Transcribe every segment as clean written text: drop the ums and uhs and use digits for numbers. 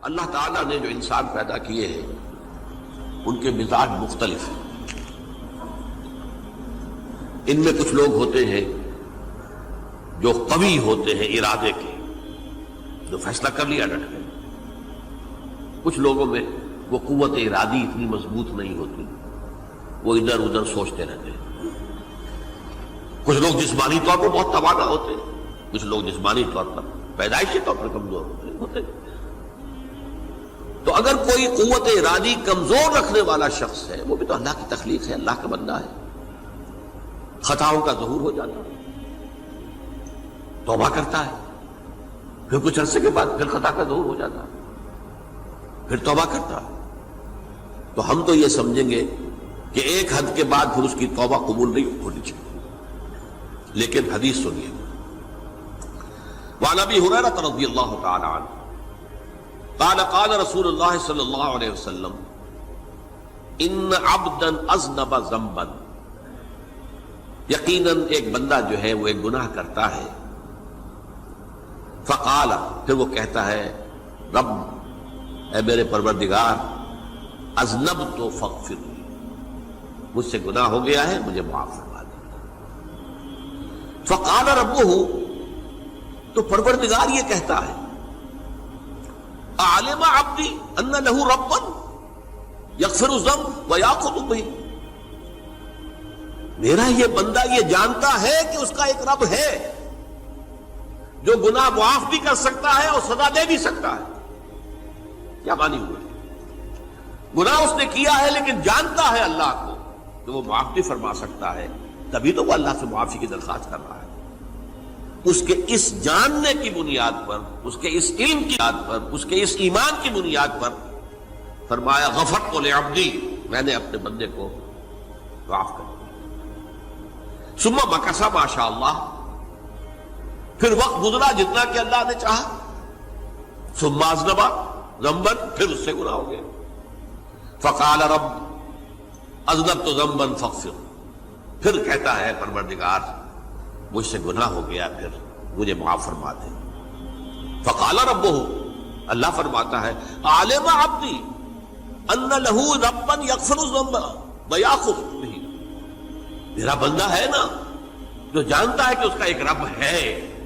اللہ تعالیٰ نے جو انسان پیدا کیے ہیں ان کے مزاج مختلف ہیں. ان میں کچھ لوگ ہوتے ہیں جو قوی ہوتے ہیں ارادے کے، جو فیصلہ کر لیا ڈٹ گئے. کچھ لوگوں میں وہ قوت ارادی اتنی مضبوط نہیں ہوتی، وہ ادھر ادھر سوچتے رہتے ہیں. کچھ لوگ جسمانی طور پر بہت توانا ہوتے ہیں، کچھ لوگ جسمانی طور پر پیدائشی طور پر کمزور ہوتے ہیں. تو اگر کوئی قوت ارادی کمزور رکھنے والا شخص ہے، وہ بھی تو اللہ کی تخلیق ہے، اللہ کا بندہ ہے. خطاؤں کا ظہور ہو جاتا ہے، توبہ کرتا ہے، پھر کچھ عرصے کے بعد پھر خطا کا ظہور ہو جاتا ہے، پھر توبہ کرتا ہے. تو ہم تو یہ سمجھیں گے کہ ایک حد کے بعد پھر اس کی توبہ قبول نہیں ہونی چاہیے. لیکن حدیث سنیے. وعن ابی ہریرہ رضی اللہ تعالی عنہ قال قال رسول اللہ صلی اللہ علیہ وسلم ان عبدا اذنب ذنبا، یقیناً ایک بندہ جو ہے وہ ایک گناہ کرتا ہے. فقال، پھر وہ کہتا ہے رب، اے میرے پروردگار، اذنبت فاغفر لی، مجھ سے گناہ ہو گیا ہے، مجھے معاف فرما دے. فقال ربہ، تو پروردگار یہ کہتا ہے اعلم عبدی ان لہ ربا یغفر الذنب ویأخذ بہ، میرا یہ بندہ یہ جانتا ہے کہ اس کا ایک رب ہے جو گناہ معاف بھی کر سکتا ہے اور سزا دے بھی سکتا ہے. کیا مانی ہوئے؟ گناہ اس نے کیا ہے لیکن جانتا ہے اللہ کو کہ وہ معاف بھی فرما سکتا ہے، تبھی تو وہ اللہ سے معافی کی درخواست کر رہا ہے. اس کے اس جاننے کی بنیاد پر، اس کے اس علم کی بنیاد پر، اس کے اس ایمان کی بنیاد پر فرمایا غفرت لعبدی، میں نے اپنے بندے کو معاف کر دیا. ثم مکث ما شاء اللہ، پھر وقت گزرا جتنا کہ اللہ نے چاہا. ثم اذنب ذنبا، پھر اس سے گناہ ہو گیا. فقال رب اذنبت ذنبا فاغفر، پھر کہتا ہے پروردگار مجھ سے گناہ ہو گیا، پھر مجھے معاف فرما دے. فقال ربہ، اللہ فرماتا ہے عالم عبدی ان لہ ربا یغفر الذنب ویأخذ بہ، میرا بندہ ہے نا جو جانتا ہے کہ اس کا ایک رب ہے،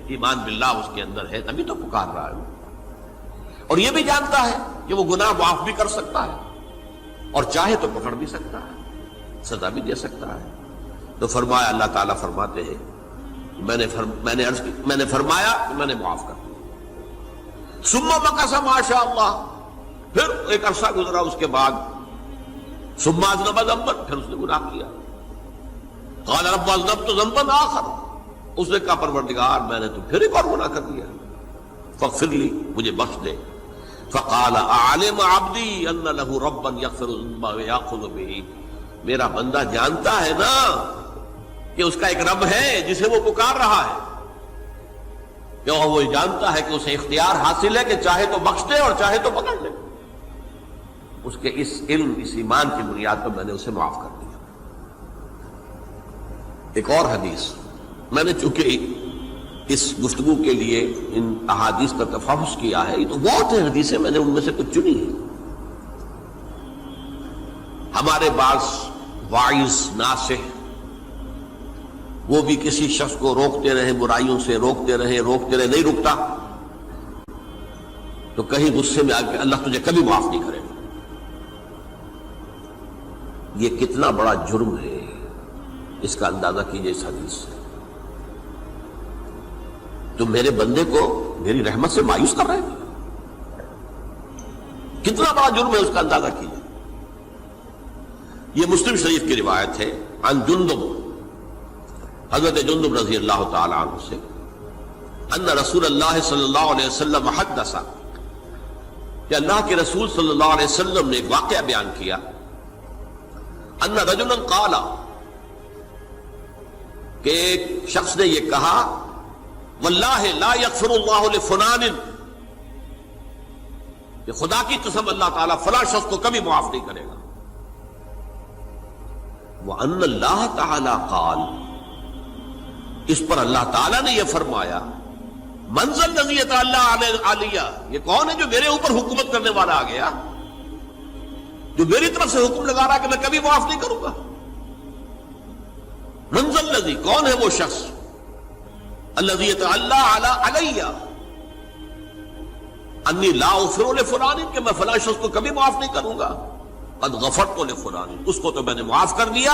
ایمان باللہ اس کے اندر ہے، تبھی تو پکار رہا ہے. اور یہ بھی جانتا ہے کہ وہ گناہ معاف بھی کر سکتا ہے اور چاہے تو پکڑ بھی سکتا ہے، سزا بھی دے سکتا ہے. تو فرمایا، اللہ تعالیٰ فرماتے ہیں میں نے فرمایا کہ میں نے معاف کر دیا. ثم مکث ما شاء اللہ، پھر ایک عرصہ گزرا اس کے بعد. ثم اذنب ذنبا، پھر اس نے گناہ کیا. قال رب اذنبت ذنبا آخر، اس نے کہا پروردگار میں نے تو پھر ایک اور گناہ کر دیا، فاغفر لی، مجھے بخش دے. فقال اعلم عبدی ان لہ ربا یغفر الذنب ویأخذ بہ، میرا بندہ جانتا ہے نا کہ اس کا ایک رب ہے جسے وہ پکار رہا ہے، کہ وہ جانتا ہے کہ اسے اختیار حاصل ہے کہ چاہے تو بخش دے اور چاہے تو پکڑ لے. اس کے اس علم، اس ایمان کی بنیاد پر میں نے اسے معاف کر دیا. ایک اور حدیث، میں نے چونکہ اس گفتگو کے لیے ان احادیث کا تفحص کیا ہے، یہ تو بہت ہیں حدیثیں، میں نے ان میں سے کچھ چنی ہیں. ہمارے بعض واعظ ناصح وہ بھی کسی شخص کو روکتے رہے، برائیوں سے روکتے رہے، نہیں رکتا تو کہیں غصے میں آ کے اللہ تجھے کبھی معاف نہیں کرے گا. یہ کتنا بڑا جرم ہے، اس کا اندازہ کیجئے اس حدیث سے. تو میرے بندے کو میری رحمت سے مایوس کر رہے ہیں، کتنا بڑا جرم ہے، اس کا اندازہ کیجئے. یہ مسلم شریف کی روایت ہے عن جندب، حضرت جندب رضی اللہ تعالی عنہ سے، ان رسول اللہ صلی اللہ علیہ وسلم حدث، کہ اللہ کے رسول صلی اللہ علیہ وسلم نے ایک واقعہ بیان کیا. ان رجلا قال، کہ ایک شخص نے یہ کہا واللہ لا یغفر اللہ لفلان، کہ خدا کی قسم اللہ تعالیٰ فلاں شخص کو کبھی معاف نہیں کرے گا. وَأَنَّ اللَّهَ تَعَالَى قَالَ، اس پر اللہ تعالیٰ نے یہ فرمایا منزل الذی یتعلی علیہ، یہ کون ہے جو میرے اوپر حکومت کرنے والا آ گیا، جو میری طرف سے حکم لگا رہا کہ میں کبھی معاف نہیں کروں گا؟ منزل الذی، کون ہے وہ شخص، الذی یتعلی علیہ انی لا اغفر لفلان، کہ میں فلاں شخص کو کبھی معاف نہیں کروں گا، قد غفرت لفلان، اس کو تو میں نے معاف کر دیا،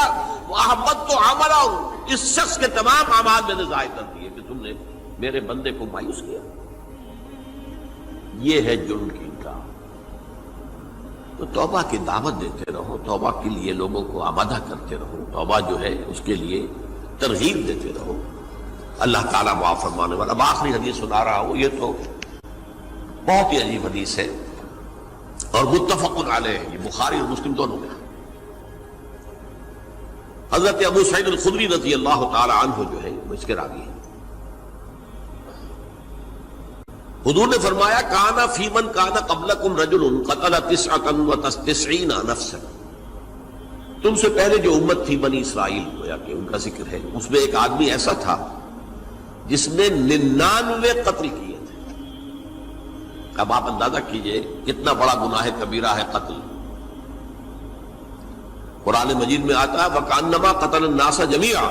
واحبطت عملہ، اس شخص کے تمام اعمال میں نے ضائع کر دیے کہ تم نے میرے بندے کو مایوس کیا۔ یہ ہے جرم کی انکار۔ تو توبہ کی دعوت دیتے رہو، توبہ کے لیے لوگوں کو آمادہ کرتے رہو، توبہ جو ہے اس کے لیے ترغیب دیتے رہو، اللہ تعالیٰ معاف فرمانے والا۔ اب آخری حدیث سنا رہا ہوں، یہ تو بہت ہی عجیب حدیث ہے اور متفق علیہ، یہ بخاری اور مسلم دونوں میں۔ حضرت ابو سعید الخدری رضی اللہ تعالی عنہ جو ہے وہ اس کے راوی ہیں۔ حضور نے فرمایا کانا فی من کانا قبلکم رجل قتل 99 نفسا، تم سے پہلے جو امت تھی بنی اسرائیل، گویا کہ ان کا ذکر ہے، اس میں ایک آدمی ایسا تھا جس نے 99 قتل کیے تھے۔ اب آپ اندازہ کیجئے کتنا بڑا گناہ کبیرہ ہے قتل۔ قرآن مجید میں آتا ہے وَكَأَنَّمَا قَتَلَ النَّاسَ جَمِيعًا،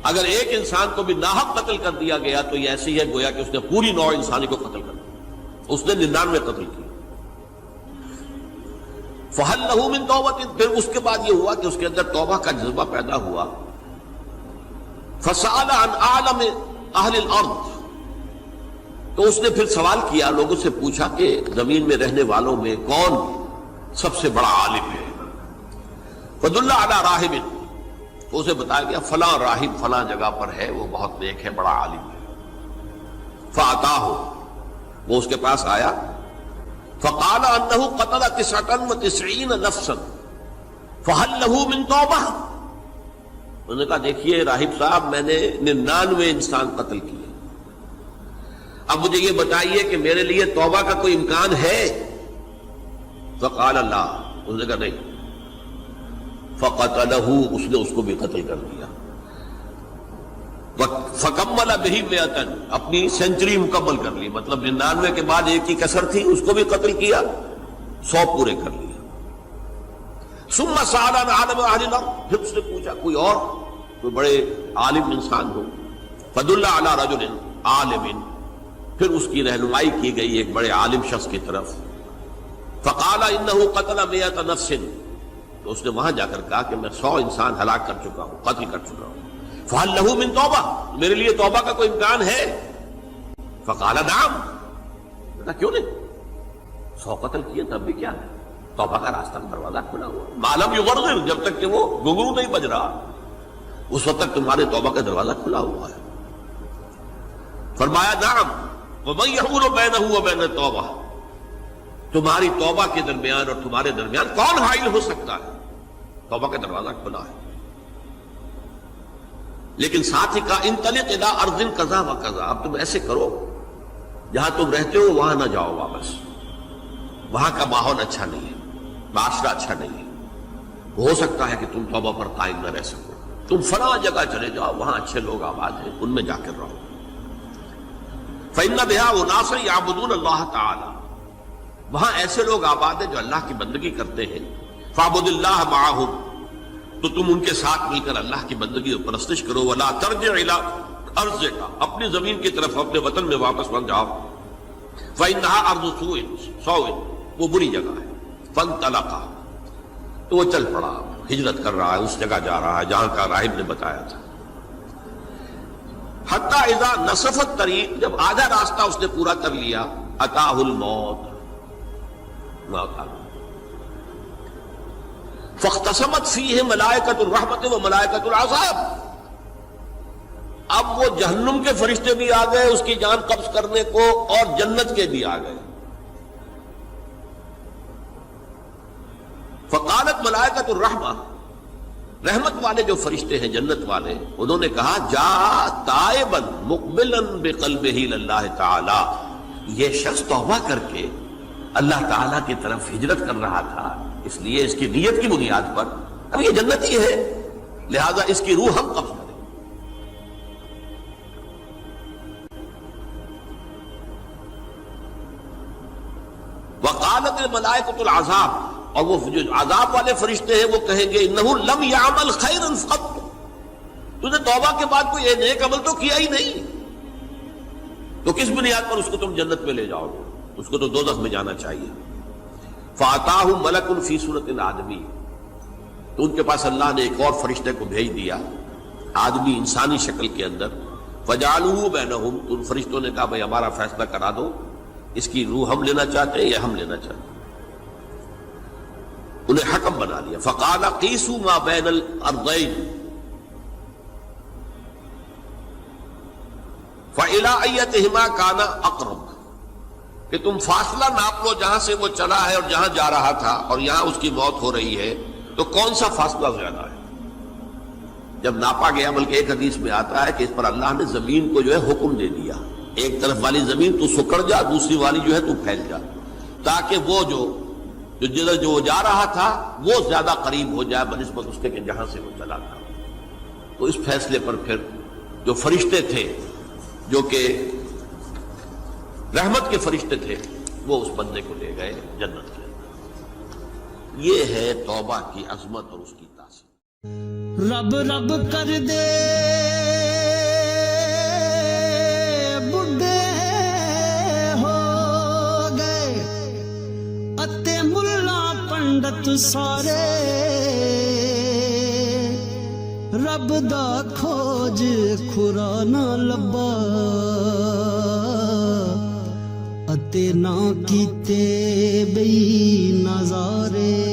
اگر ایک انسان کو بھی ناحق قتل کر دیا گیا تو یہ ایسی ہے گویا کہ اس نے پوری نوع انسانی کو قتل کر دیا، اس نے 99 قتل کی۔ فَهَلْ لَهُ مِن تَوْبَةٍ، پھر اس کے بعد یہ ہوا کہ اس کے اندر توبہ کا جذبہ پیدا ہوا۔ فَسَأَلَ عَنْ أَعْلَمِ أَهْلِ الْأَرْضِ، تو اس نے پھر سوال کیا، لوگوں سے پوچھا کہ زمین میں رہنے والوں میں کون سب سے بڑا عالم ہے؟ فَدُلَّ عَلَى رَاهِبٍ، تو اسے بتایا گیا فلاں راہب فلاں جگہ پر ہے، وہ بہت نیک ہے، بڑا عالم ہے۔ فَأَتَاهُ، وہ اس کے پاس آیا، فَقَالَ أَنَّهُ قَتَلَ 99 نَفْسًا فَهَلْ لَهُ مِن تَوْبَةٍ، انہوں نے کہا دیکھیے راہب صاحب، میں نے 99 انسان قتل کیے، اب مجھے یہ بتائیے کہ میرے لیے توبہ کا کوئی امکان ہے؟ فَقَالَ لَا، انہوں نے کہا نہیں۔ فَقَتَلَهُ، اس نے اس کو بھی قتل کر دیا۔ فَكَمَّلَ بِهِ 100، اپنی سینچری مکمل کر لی، مطلب 99 کے بعد ایک کی کسر تھی، اس کو بھی قتل کیا، 100 پورے کر لیا۔ ثُمَّ سَأَلَ عَنْ عَالِمِ أَهْلِ الْأَرْضِ، پھر اس نے پوچھا کوئی اور کوئی بڑے عالم انسان ہو۔ فَدُلَّ عَلَى رَجُلٍ عَالِمٍ، پھر اس کی رہنمائی کی گئی ایک بڑے عالم شخص کی طرف۔ فَقَالَ إِنَّهُ قَتَلَ 100 نَفْسٍ، تو اس نے وہاں جا کر کہا کہ میں 100 انسان ہلاک کر چکا ہوں، قتل کر چکا ہوں۔ فَهَلْ لَهُ مِن تَوْبَةٍ، میرے لیے توبہ کا کوئی امکان ہے؟ فَقَالَ نَعَمْ، کہا کیوں نہیں، 100 قتل کیے تب بھی کیا ہے، توبہ کا راستہ دروازہ کھلا ہوا، مَا لَمْ يُغَرْغِرْ، جب تک کہ وہ گھنگرو نہیں بج رہا اس وقت تک تمہارے توبہ کا دروازہ کھلا ہوا ہے۔ فرمایا نعم، وَمَن يَحُولُ بَيْنَهُ وَبَيْنَ التَّوْبَةِ، تمہاری توبہ کے درمیان اور تمہارے درمیان کون حائل ہو سکتا ہے؟ توبہ کا دروازہ کھلا ہے۔ لیکن ساتھ ہی کہا انطلق الی ارض کذا و کذا، اب تم ایسے کرو جہاں تم رہتے ہو وہاں نہ جاؤ واپس، وہاں کا ماحول اچھا نہیں ہے، معاشرہ اچھا نہیں ہے، ہو سکتا ہے کہ تم توبہ پر قائم نہ رہ سکو، تم فلاں جگہ چلے جاؤ، وہاں اچھے لوگ آباد ہیں، ان میں جا کر رہو۔ فإن بها اناسا یعبدون اللہ تعالی، وہاں ایسے لوگ آباد ہیں جو اللہ کی بندگی کرتے ہیں۔ فاعبد اللہ معہم، تو تم ان کے ساتھ مل کر اللہ کی بندگی اور پرستش کرو۔ ولا ترجع الی ارضک، اپنی زمین کی طرف اپنے وطن میں واپس بن جاؤ۔ فإنها ارض سوء، وہ بری جگہ ہے۔ فانطلقا، تو وہ چل پڑا، ہجرت کر رہا ہے، اس جگہ جا رہا ہے جہاں کا راہب نے بتایا تھا۔ حتی اذا نصف الطریق، جب آدھا راستہ اس نے پورا کر لیا، اتاہ الموت، موت آ گئی۔ فاختصمت فیہ ملائکۃ الرحمت و ملائکۃ العذاب، اب وہ جہنم کے فرشتے بھی آ گئے اس کی جان قبض کرنے کو، اور جنت کے بھی آ گئے۔ فقالت ملائکۃ الرحمہ، رحمت والے جو فرشتے ہیں جنت والے، انہوں نے کہا جا تائبا مقبلا بقلبہ للہ تعالی، یہ شخص توبہ کر کے اللہ تعالیٰ کی طرف ہجرت کر رہا تھا، اس لیے اس کی نیت کی بنیاد پر اب یہ جنتی ہے، لہذا اس کی روح ہم قبض کریں۔ وقالت الملائکۃ العذاب، اور وہ جو عذاب والے فرشتے ہیں وہ کہیں گے انہ لم یعمل خیرا قط، تو نے توبہ کے بعد کوئی نیک عمل تو کیا ہی نہیں، تو کس بنیاد پر اس کو تم جنت میں لے جاؤ گے؟ اس کو تو دوزخ میں جانا چاہیے۔ فَأَتَاهُ مَلَكٌ فِي صُورَةِ الْآدَمِيِّ، تو ان کے پاس اللہ نے ایک اور فرشتے کو بھیج دیا آدمی انسانی شکل کے اندر، فَجَعَلُوهُ بَيْنَهُمْ، تو ان فرشتوں نے کہا بھائی ہمارا فیصلہ کرا دو، اس کی روح ہم لینا چاہتے ہیں یا ہم لینا چاہتے ہیں، انہیں حکم بنا دیا۔ فَقَالَ قِيسُوا مَا بَيْنَ الْأَرْضَيْنِ فَإِلَىٰ أَيَّتِهِمَا كَانَ أَقْرَبُ، کہ تم فاصلہ ناپ لو جہاں سے وہ چلا ہے اور جہاں جا رہا تھا اور یہاں اس کی موت ہو رہی ہے، تو کون سا فاصلہ زیادہ ہے؟ جب ناپا گیا، بلکہ ایک حدیث میں آتا ہے کہ اس پر اللہ نے زمین کو جو ہے حکم دے دیا، ایک طرف والی زمین تو سکڑ جا، دوسری والی جو ہے تو پھیل جا، تاکہ وہ جدھر جو وہ جا رہا تھا وہ زیادہ قریب ہو جائے بنسبت اس کے کہ جہاں سے وہ چلا تھا۔ تو اس فیصلے پر پھر جو فرشتے تھے جو کہ رحمت کے فرشتے تھے وہ اس بندے کو لے گئے جنت کے اندر۔ یہ ہے توبہ کی عظمت اور اس کی تاثیر۔ رب رب کر دے بڈھے ہو گئے اتے ملا پنڈت سارے، رب دا کھوج کھرا نہ لبا اتے نہ کیتے بئی نظارے۔